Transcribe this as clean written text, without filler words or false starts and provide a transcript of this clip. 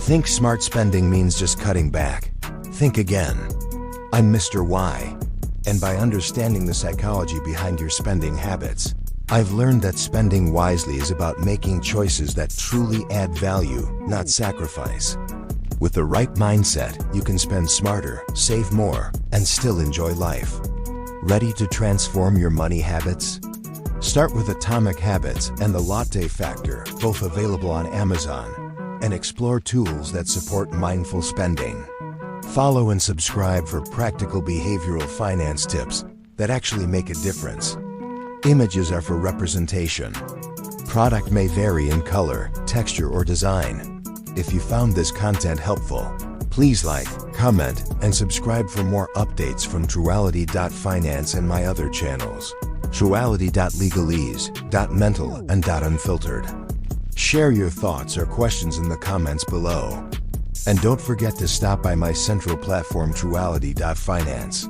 Think smart spending means just cutting back. Think again. I'm Mr. Why, and by understanding the psychology behind your spending habits, I've learned that spending wisely is about making choices that truly add value, not sacrifice. With the right mindset, you can spend smarter, save more, and still enjoy life. Ready to transform your money habits? Start with Atomic Habits and the Latte Factor, both available on Amazon, and explore tools that support mindful spending. Follow and subscribe for practical behavioral finance tips that actually make a difference. Images are for representation. Product may vary in color, texture, or design. If you found this content helpful, please like, comment, and subscribe for more updates from Truality.Finance and my other channels, Truality.Legalese, .mental, and .unfiltered. Share your thoughts or questions in the comments below. And don't forget to stop by my central platform, Truality.Finance.